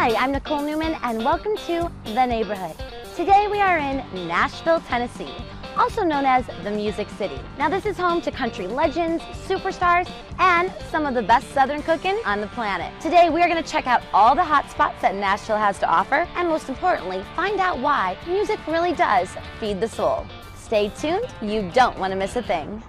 Hi, I'm Nicole Newman and welcome to The Neighborhood. Today we are in Nashville, Tennessee, also known as the Music City. Now this is home to country legends, superstars, and some of the best Southern cooking on the planet. Today we are going to check out all the hot spots that Nashville has to offer, and most importantly, find out why music really does feed the soul. Stay tuned, you don't want to miss a thing.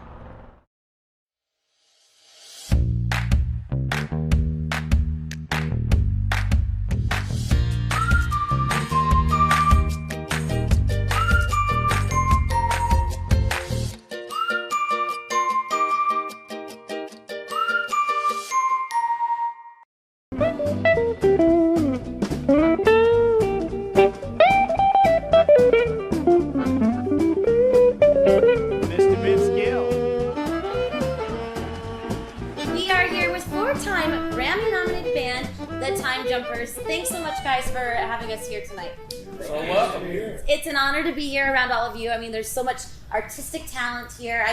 Thanks so much, guys, for having us here tonight. So welcome here. It's an honor to be here around all of you. I mean, there's so much artistic talent here.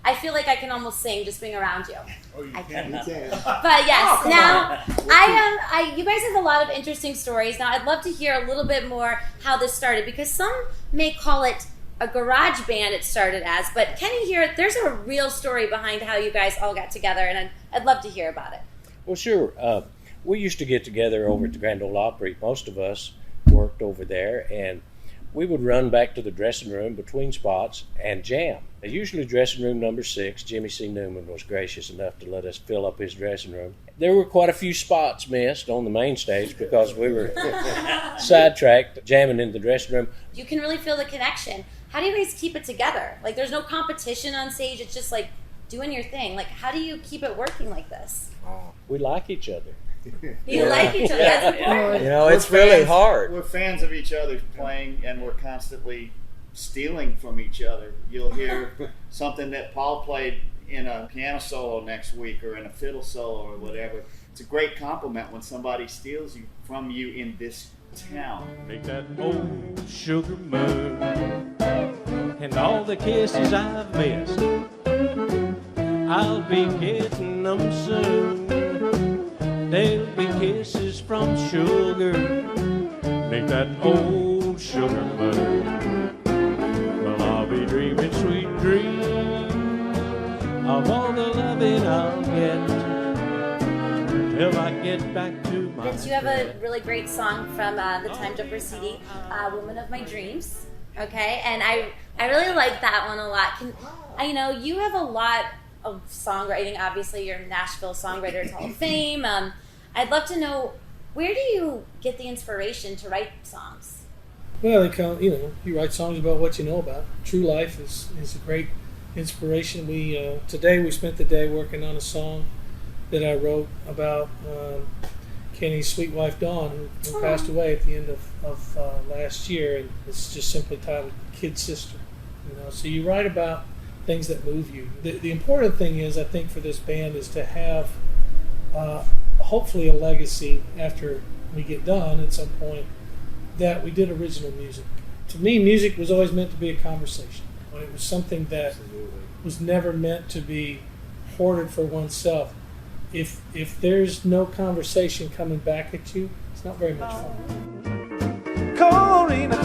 I feel like I can almost sing just being around you. Oh, you can. You can. But yes, now you guys have a lot of interesting stories. Now I'd love to hear a little bit more how this started, because some may call it a garage band it started as, but Kenny here, there's a real story behind how you guys all got together, and I'd love to hear about it. Well, sure. We used to get together over at the Grand Ole Opry. Most of us worked over there, and we would run back to the dressing room between spots and jam. Usually dressing room number 6, Jimmy C. Newman was gracious enough to let us fill up his dressing room. There were quite a few spots missed on the main stage because we were sidetracked jamming in the dressing room. You can really feel the connection. How do you guys keep it together? Like, there's no competition on stage. It's just like doing your thing. Like, how do you keep it working like this? We like each other. You like each other. That's important. You know, it's really hard. We're fans of each other's playing, and we're constantly stealing from each other. You'll hear something that Paul played in a piano solo next week or in a fiddle solo or whatever. It's a great compliment when somebody steals from you in this town. Make that old sugar mud and all the kisses I've missed, I'll be getting them soon. There'll be kisses from sugar. Make that old sugar mud. Well, I'll be dreaming sweet dreams of all the loving I'll get till I get back to my Vince, you have a really great song from the Time Jumper CD, Woman of My Dreams. Okay, and I really like that one a lot. You have a lot of songwriting. Obviously, you're a Nashville Songwriters Hall of Fame. I'd love to know, where do you get the inspiration to write songs? Well, you write songs about what you know about. True life is a great inspiration. Today we spent the day working on a song that I wrote about Kenny's sweet wife Dawn, who passed away at the end of last year, and it's just simply titled "Kid Sister." So you write about things that move you. The important thing is, I think, for this band is to have hopefully a legacy after we get done at some point, that we did original music. To me, music was always meant to be a conversation. It was something that was never meant to be hoarded for oneself. If there's no conversation coming back at you, it's not very much fun. Corina,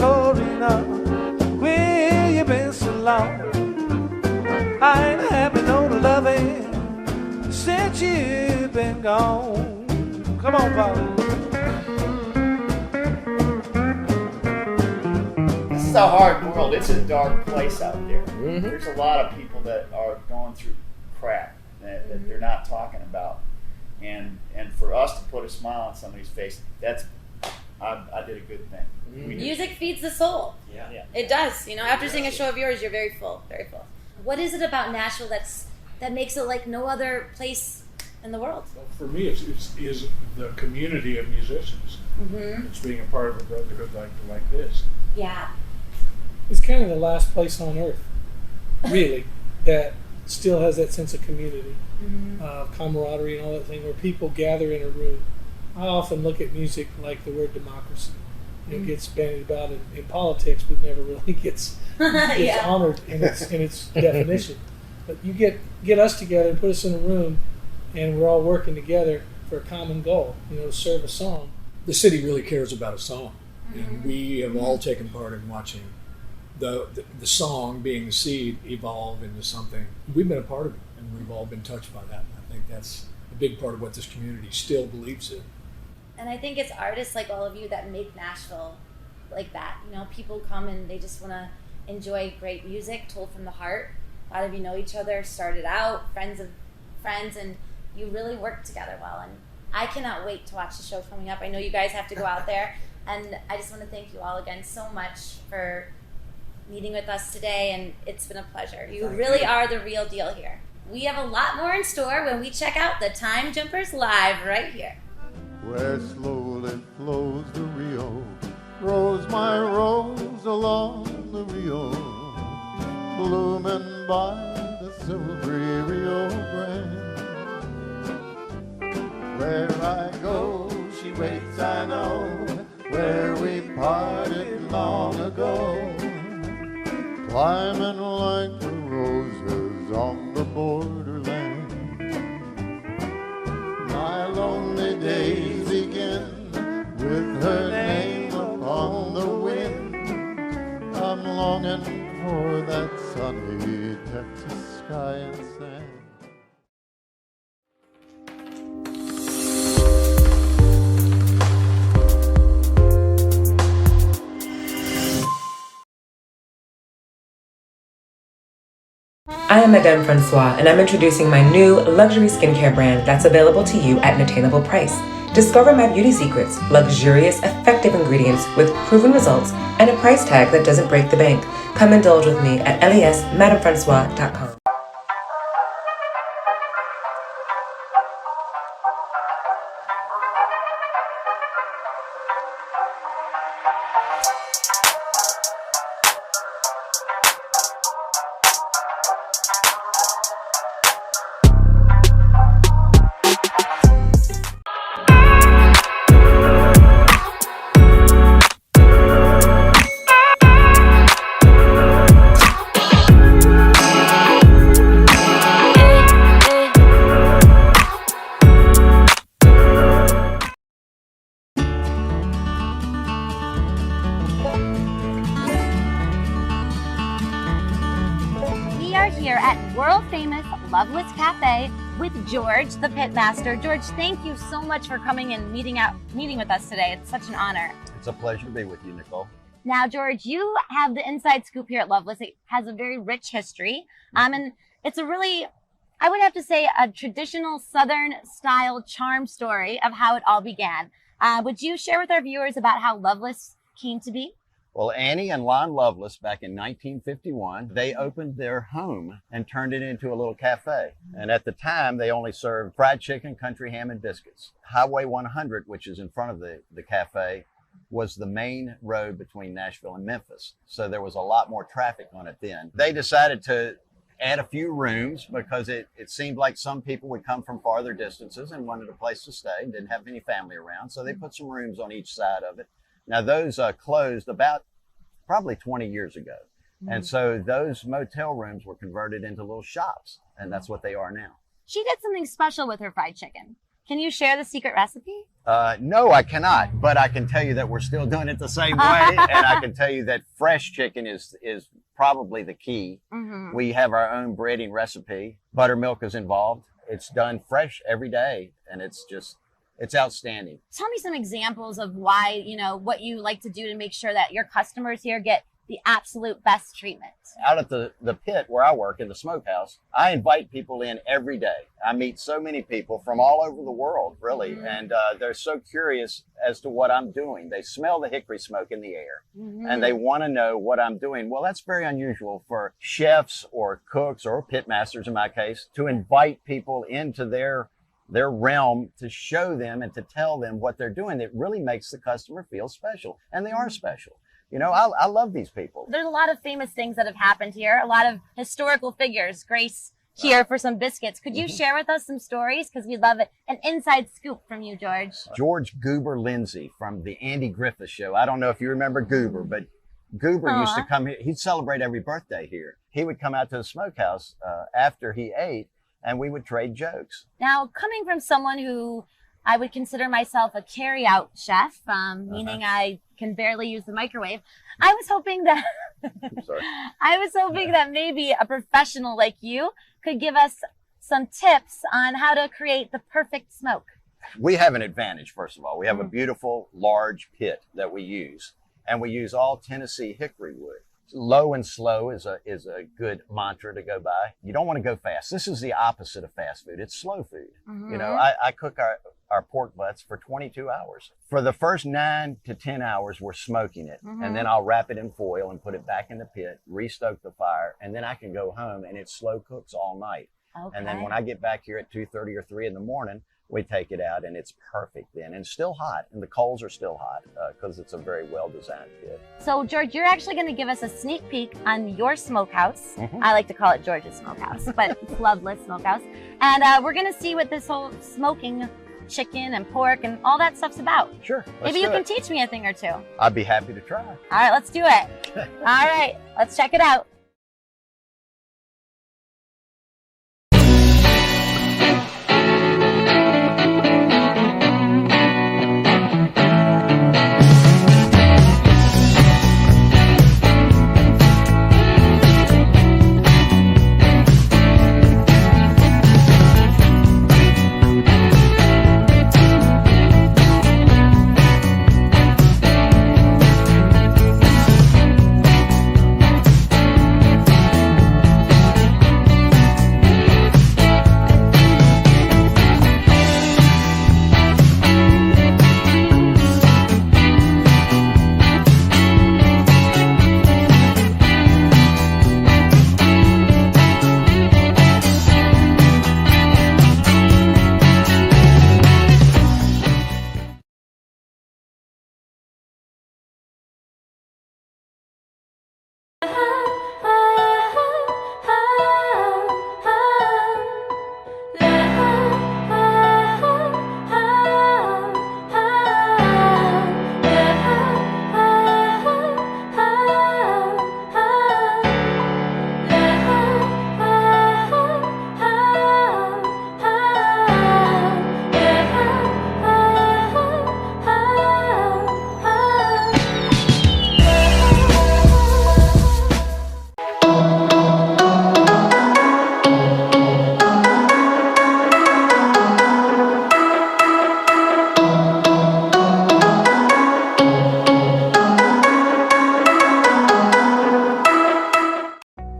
where you been so long? I ain't having no loving since you've been gone. Come on, Paul. This is a hard world. It's a dark place out there. Mm-hmm. There's a lot of people that are going through crap that they're not talking about. And for us to put a smile on somebody's face, I did a good thing. Mm-hmm. Music feeds the soul. Yeah. It does. After seeing a show of yours, you're very full, very full. What is it about Nashville that makes it like no other place in the world? Well, for me, it's the community of musicians. Mm-hmm. It's being a part of a brotherhood like this. Yeah. It's kind of the last place on earth, really, that still has that sense of community, camaraderie and all that thing, where people gather in a room. I often look at music like the word democracy. It gets bandied about in politics, but never really gets honored in its definition. But you get us together and put us in a room, and we're all working together for a common goal, to serve a song. the city really cares about a song, and we have all taken part in watching the song being the seed evolve into something. We've been a part of it, and we've all been touched by that. And I think that's a big part of what this community still believes in. And I think it's artists like all of you that make Nashville like that. You know, people come and they just want to enjoy great music told from the heart. A lot of you know each other, started out, friends of friends, and you really work together well. And I cannot wait to watch the show coming up. I know you guys have to go out there. And I just want to thank you all again so much for meeting with us today. And it's been a pleasure. You really are the real deal here. We have a lot more in store when we check out the Time Jumpers live right here. Where slowly flows the Rio, rose my rose along the Rio, blooming by the silvery Rio Grande. Where I go, she waits, I know, where we parted long ago, climbing like the roses on the borderland. My lonely days begin with her name upon the wind. I'm longing for that sunny Texas sky and sand. I am Madame Francois, and I'm introducing my new luxury skincare brand that's available to you at an attainable price. Discover my beauty secrets, luxurious, effective ingredients with proven results and a price tag that doesn't break the bank. Come indulge with me at lesmadamefrancois.com. Here at world famous Loveless Cafe with George, the pitmaster. George, thank you so much for coming and meeting with us today. It's such an honor. It's a pleasure to be with you, Nicole. Now, George, you have the inside scoop here at Loveless. It has a very rich history, and it's a really, I would have to say, a traditional Southern style charm story of how it all began. Would you share with our viewers about how Loveless came to be? Well, Annie and Lon Lovelace, back in 1951, they opened their home and turned it into a little cafe. And at the time, they only served fried chicken, country ham, and biscuits. Highway 100, which is in front of the cafe, was the main road between Nashville and Memphis. So there was a lot more traffic on it then. They decided to add a few rooms because it seemed like some people would come from farther distances and wanted a place to stay and didn't have any family around. So they put some rooms on each side of it. Now, those closed about probably 20 years ago. And so those motel rooms were converted into little shops, and that's what they are now. She did something special with her fried chicken. Can you share the secret recipe? No, I cannot, but I can tell you that we're still doing it the same way, and I can tell you that fresh chicken is probably the key. We have our own breading recipe. Buttermilk is involved. It's done fresh every day, and it's outstanding. Tell me some examples of why, what you like to do to make sure that your customers here get the absolute best treatment. Out at the pit where I work in the smokehouse, I invite people in every day. I meet so many people from all over the world, really, and they're so curious as to what I'm doing. They smell the hickory smoke in the air, and they want to know what I'm doing. Well, that's very unusual for chefs or cooks or pit masters, in my case, to invite people into their realm to show them and to tell them what they're doing. It really makes the customer feel special, and they are special. I love these people. There's a lot of famous things that have happened here, a lot of historical figures. Grace here for some biscuits. Could you share with us some stories? Because we'd love it. An inside scoop from you, George. George Goober Lindsay from the Andy Griffith Show. I don't know if you remember Goober, but Goober used to come here. He'd celebrate every birthday here. He would come out to the smokehouse after he ate, and we would trade jokes. Now, coming from someone who I would consider myself a carry-out chef, meaning I can barely use the microwave. I was hoping that maybe a professional like you could give us some tips on how to create the perfect smoke. We have an advantage, first of all. We have a beautiful, large pit that we use, and we use all Tennessee hickory wood. Low and slow is a good mantra to go by. You don't want to go fast. This is the opposite of fast food. It's slow food. You know, I cook our pork butts for 22 hours. For the first 9 to 10 hours, we're smoking it. And then I'll wrap it in foil and put it back in the pit, restoke the fire, and then I can go home and it slow cooks all night. Okay. And then when I get back here at 2:30 or 3 in the morning, we take it out and it's perfect then, and still hot, and the coals are still hot because it's a very well-designed pit. So George, you're actually going to give us a sneak peek on your smokehouse. I like to call it George's smokehouse, but it's Loveless Smokehouse. And we're going to see what this whole smoking chicken and pork and all that stuff's about. Sure. Maybe you can teach me a thing or two. I'd be happy to try. All right, let's do it. All right, let's check it out.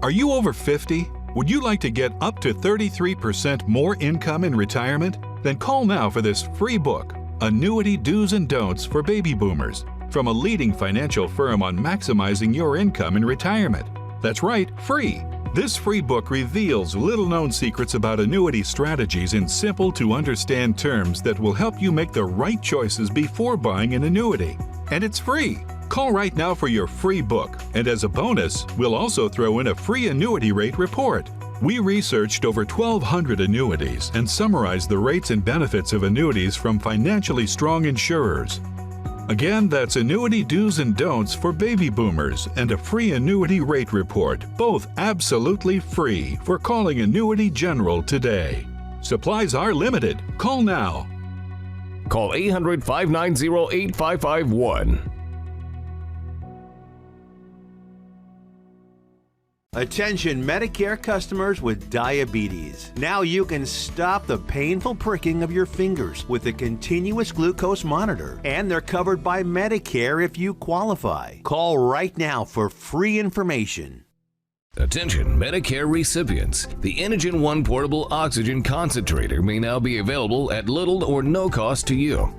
Are you over 50? Would you like to get up to 33% more income in retirement? Then call now for this free book, Annuity Do's and Don'ts for Baby Boomers, from a leading financial firm on maximizing your income in retirement. That's right, free. This free book reveals little-known secrets about annuity strategies in simple-to-understand terms that will help you make the right choices before buying an annuity. And it's free. Call right now for your free book, and as a bonus, we'll also throw in a free annuity rate report. We researched over 1,200 annuities and summarized the rates and benefits of annuities from financially strong insurers. Again, that's Annuity Do's and Don'ts for Baby Boomers and a free annuity rate report, both absolutely free, for calling Annuity General today. Supplies are limited. Call now. Call 800-590-8551. Attention Medicare customers with diabetes. Now you can stop the painful pricking of your fingers with a continuous glucose monitor, and they're covered by Medicare if you qualify. Call right now for free information. Attention Medicare recipients. The Inogen One Portable Oxygen Concentrator may now be available at little or no cost to you.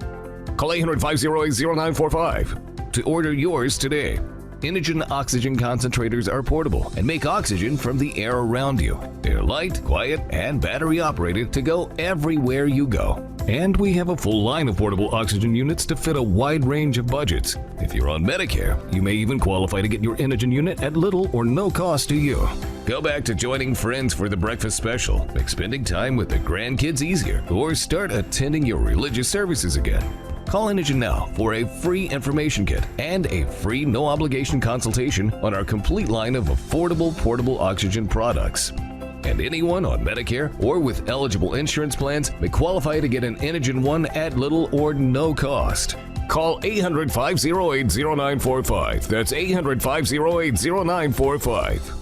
Call 800-508-0945 to order yours today. Inogen oxygen concentrators are portable and make oxygen from the air around you. They're light, quiet, and battery operated to go everywhere you go. And we have a full line of portable oxygen units to fit a wide range of budgets. If you're on Medicare, you may even qualify to get your Inogen unit at little or no cost to you. Go back to joining friends for the breakfast special, make spending time with the grandkids easier, or start attending your religious services again. Call Inogen now for a free information kit and a free no-obligation consultation on our complete line of affordable portable oxygen products. And anyone on Medicare or with eligible insurance plans may qualify to get an Inogen 1 at little or no cost. Call 800-508-0945. That's 800-508-0945.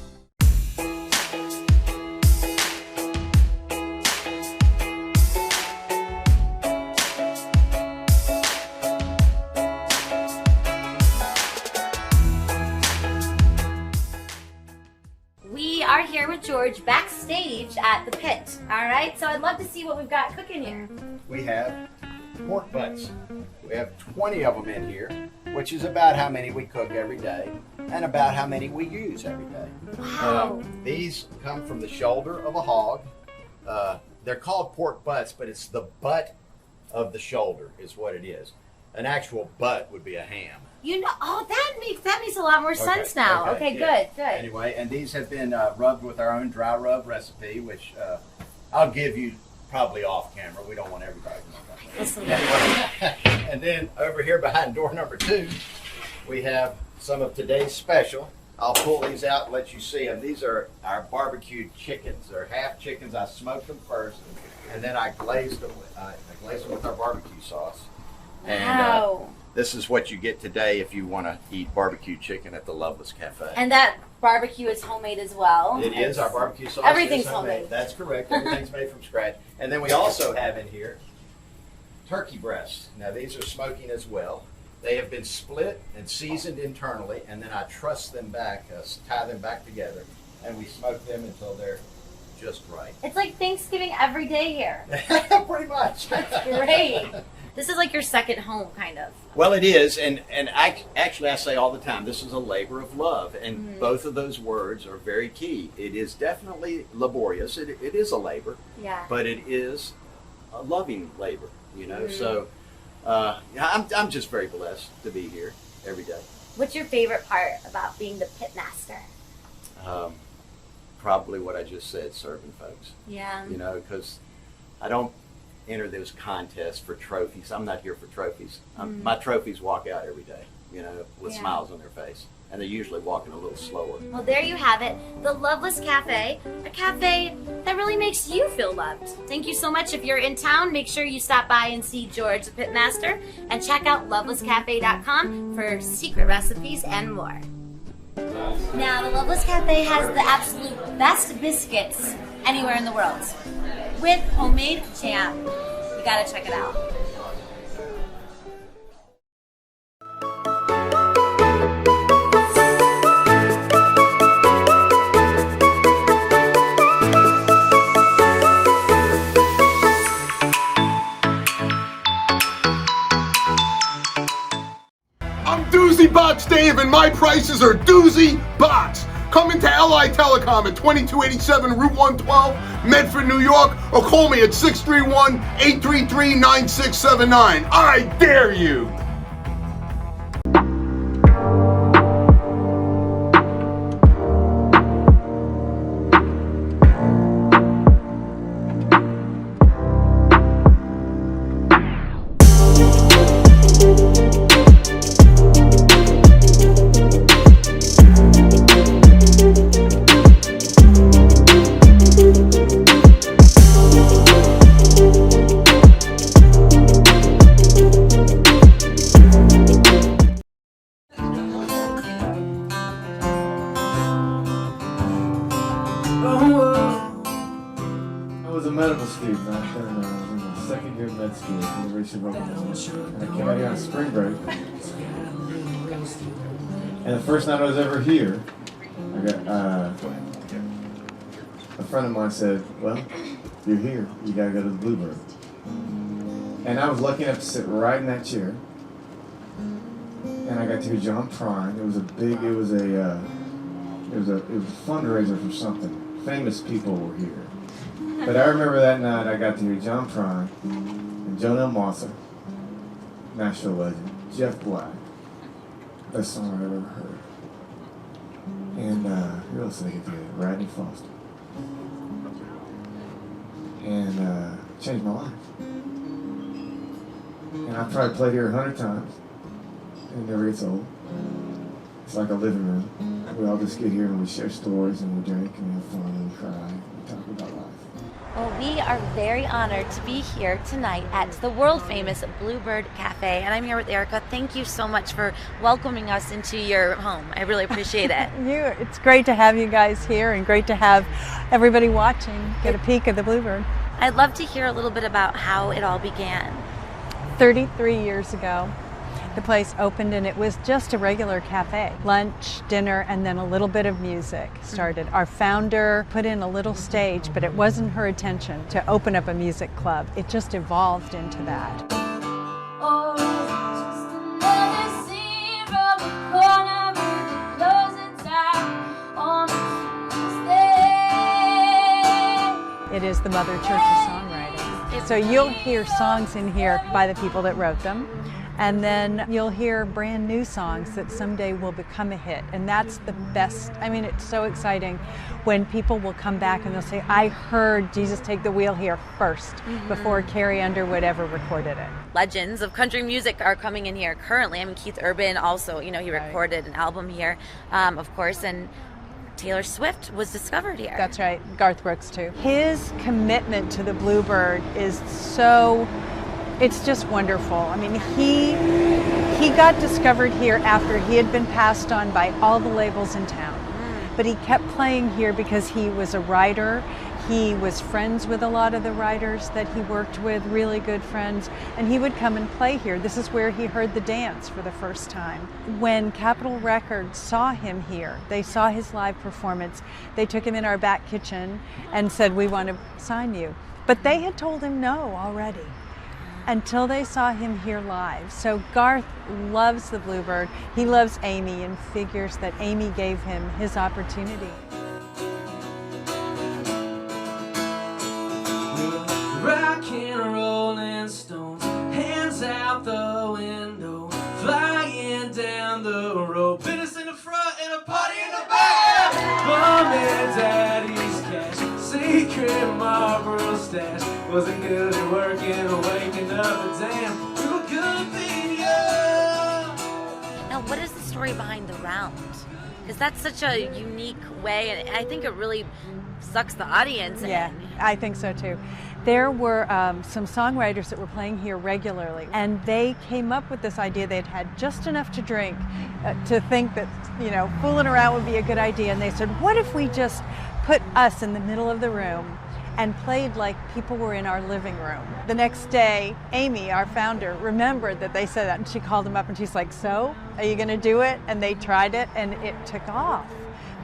We are here with George backstage at the pit. All right, so I'd love to see what we've got cooking here. We have pork butts. We have 20 of them in here, which is about how many we cook every day and about how many we use every day. Wow. These come from the shoulder of a hog. They're called pork butts, but it's the butt of the shoulder is what it is. An actual butt would be a ham. You know, oh, that makes a lot more sense now. Okay, yeah. good. Anyway, and these have been rubbed with our own dry rub recipe, which I'll give you probably off camera. We don't want everybody to know that. And then over here behind door number 2, we have some of today's special. I'll pull these out and let you see them. These are our barbecued chickens. They're half chickens. I smoked them first, and then I glazed them with our barbecue sauce. Wow. And this is what you get today if you want to eat barbecue chicken at the Loveless Cafe. And that barbecue is homemade as well. It is. Our barbecue sauce Everything's is homemade. That's correct. Everything's made from scratch. And then we also have in here turkey breasts. Now these are smoking as well. They have been split and seasoned internally, and then I truss them back, tie them back together, and we smoke them until they're just right. It's like Thanksgiving every day here. Pretty much. That's great. This is like your second home, kind of. Well, it is, and I say all the time, this is a labor of love, and both of those words are very key. It is definitely laborious. It is a labor, yeah, but it is a loving labor, you know. So I'm just very blessed to be here every day. What's your favorite part about being the pit master? Probably what I just said, serving folks. Yeah. You know, because I don't enter those contests for trophies. I'm not here for trophies. My trophies walk out every day, you know, with smiles on their face. And they're usually walking a little slower. Well, there you have it. The Loveless Cafe, a cafe that really makes you feel loved. Thank you so much. If you're in town, make sure you stop by and see George the Pitmaster and check out lovelesscafe.com for secret recipes and more. Now, the Loveless Cafe has the absolute best biscuits anywhere in the world with homemade jam. You gotta check it out. I'm Doozy Box Dave, and my prices are Doozy Box. Come into LI Telecom at 2287 Route 112, Medford, New York, or call me at 631-833-9679. I dare you! I was a medical student. I was in the second year of med school at the University of Oklahoma. And I came out here on spring break. And the first night I was ever here, I got a friend of mine said, "Well, you're here. You gotta go to the Bluebird." And I was lucky enough to sit right in that chair. And I got to hear John Prine. It was a fundraiser for something. Famous people were here. But I remember that night I got to hear John Prine and Joan L. Mosser, Nashville legend, Jeff Black, best song I've ever heard. And who else did I get to hear? Rodney Foster. And changed my life. And I've probably played here 100 times. And it never gets old. It's like a living room. we all just get here and we share stories and we drink and we have fun and we cry and we talk about life. Well, we are very honored to be here tonight at the world famous Bluebird Cafe, and I'm here with Erica. Thank you so much for welcoming us into your home. I really appreciate it. It's great to have you guys here and great to have everybody watching get a peek of the Bluebird. I'd love to hear a little bit about how it all began. 33 years ago, the place opened and it was just a regular cafe. Lunch, dinner, and then a little bit of music started. Our founder put in a little stage, but it wasn't her intention to open up a music club. It just evolved into that. It is the Mother Church of songwriting. So you'll hear songs in here by the people that wrote them. And then you'll hear brand new songs that someday will become a hit. And that's the best. I mean, it's so exciting when people will come back and they'll say, I heard Jesus Take the Wheel here first before Carrie Underwood ever recorded it. Legends of country music are coming in here currently. I mean, Keith Urban also, you know, he recorded an album here, of course, and Taylor Swift was discovered here. That's right, Garth Brooks too. His commitment to the Bluebird is so, it's just wonderful. I mean, he got discovered here after he had been passed on by all the labels in town. But he kept playing here because he was a writer. He was friends with a lot of the writers that he worked with, really good friends, and he would come and play here. This is where he heard the dance for the first time. When Capitol Records saw him here, they saw his live performance, they took him in our back kitchen and said, we want to sign you. But they had told him no already, until they saw him here live. So Garth loves the Bluebird. He loves Amy and figures that Amy gave him his opportunity. Rockin' Rolling Stones, hands out the window, flying down the road. Business in the front and a party in the back. Mom and Daddy's cash, secret Marlboro stash. Wasn't good at working or waking up, but damn, we were good being young. Now, what is the story behind the round? Because that's such a unique way, and I think it really sucks the audience in. Yeah, I think so too. There were some songwriters that were playing here regularly, and they came up with this idea. They'd had just enough to drink to think that, you know, fooling around would be a good idea, and they said, what if we just put us in the middle of the room and played like people were in our living room. The next day, Amy, our founder, remembered that they said that, and she called him up and she's like, so, are you gonna do it? And they tried it and it took off.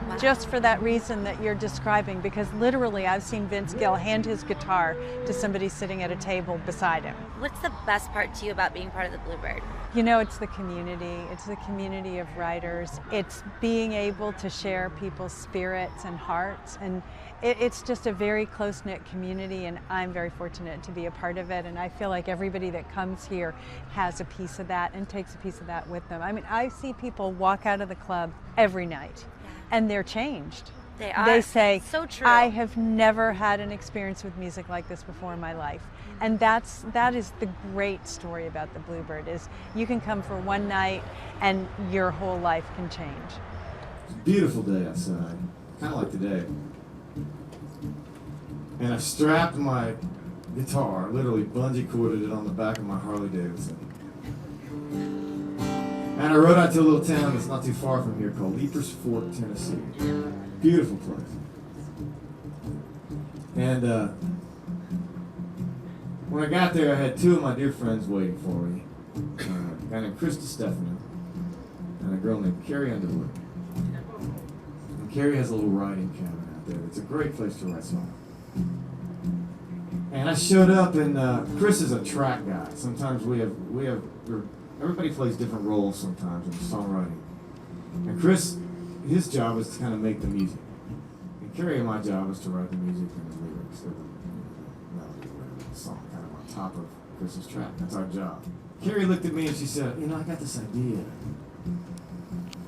Wow. Just for that reason that you're describing, because literally I've seen Vince Gill hand his guitar to somebody sitting at a table beside him. What's the best part to you about being part of the Bluebird? You know, it's the community. It's the community of writers. It's being able to share people's spirits and hearts, and it's just a very close-knit community, and I'm very fortunate to be a part of it, and I feel like everybody that comes here has a piece of that and takes a piece of that with them. I mean, I see people walk out of the club every night, and they're changed. They are. They say, so true. I have never had an experience with music like this before in my life. And that is the great story about the Bluebird, is you can come for one night and your whole life can change. It's a beautiful day outside, kind of like today. And I strapped my guitar, literally bungee corded it on the back of my Harley Davidson. And I rode out to a little town that's not too far from here called Leapers Fork, Tennessee. Beautiful place. And when I got there, I had two of my dear friends waiting for me. A guy named Chris DiStefano and a girl named Carrie Underwood. And Carrie has a little writing cabin out there. It's a great place to write songs. And I showed up, and Chris is a track guy. Sometimes everybody plays different roles sometimes in songwriting. And Chris, his job is to kind of make the music. And Carrie and my job is to write the music and the lyrics, or the melody, whatever, the song, kind of on top of Chris's track. That's our job. Carrie looked at me and she said, you know, I got this idea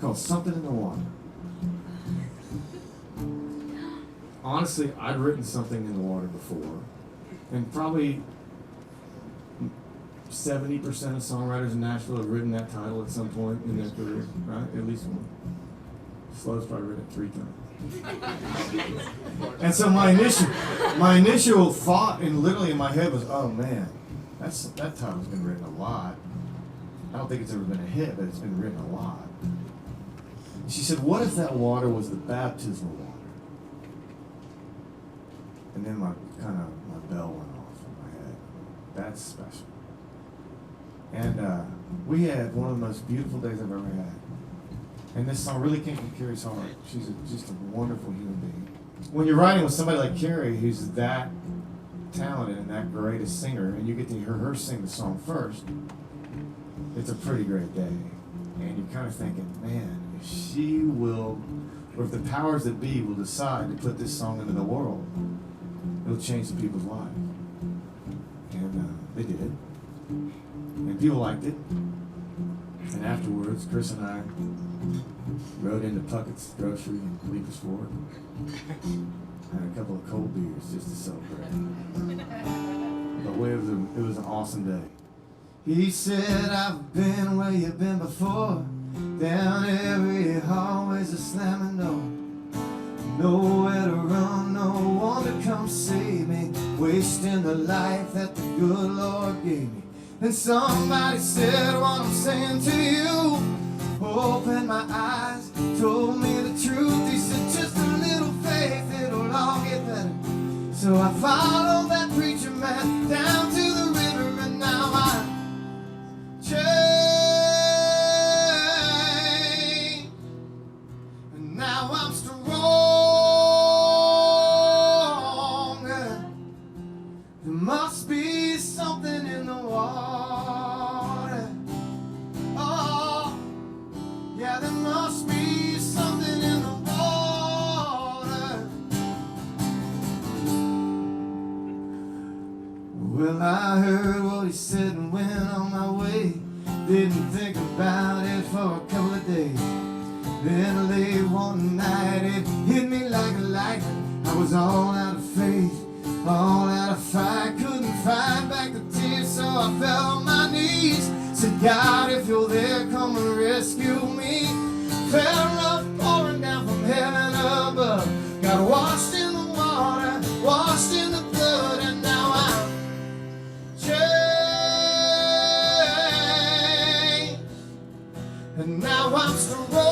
called Something in the Water. Honestly, I'd written Something in the Water before, and probably 70% of songwriters in Nashville have written that title at some point in their career, right? At least one. Slo's probably read it 3 times. And so my initial thought, and literally in my head, was, oh man, that title's been written a lot. I don't think it's ever been a hit, but it's been written a lot. And she said, what if that water was the baptismal water? And then my bell went off in my head. That's special. And we had one of the most beautiful days I've ever had. And this song really came from Carrie's heart. She's just a wonderful human being. When you're writing with somebody like Carrie, who's that talented and that great a singer, and you get to hear her sing the song first, it's a pretty great day. And you're kind of thinking, man, if she will, or if the powers that be will decide to put this song into the world, it'll change some people's lives. And they did. And people liked it. And afterwards, Chris and I rode into Puckett's Grocery in Bleeckers Ford. Had a couple of cold beers just to celebrate. But it was an awesome day. He said, I've been where you've been before. Down every hallway's a slamming door. Nowhere to run, no one to come save me. Wasting the life that the good Lord gave me. Then somebody said what I'm saying to you. Opened my eyes, told me the truth. He said, just a little faith, it'll all get better. So I followed that preacher man down to the river, and now I'm changed. And now I'm stronger. There must be something in the water. Oh, yeah, there must be something in the water. Well, I heard what he said and went on my way. Didn't think about it for a couple of days. Then late one night it hit me like a lightning. I was all out of faith, all out of fight. Couldn't fight back the tears, so I fell on my knees. Said, God, if you're there, come and rescue me. Felt rough pouring down from heaven above. Got washed in the water, washed in the blood, and now I'm changed. And now I'm stronger.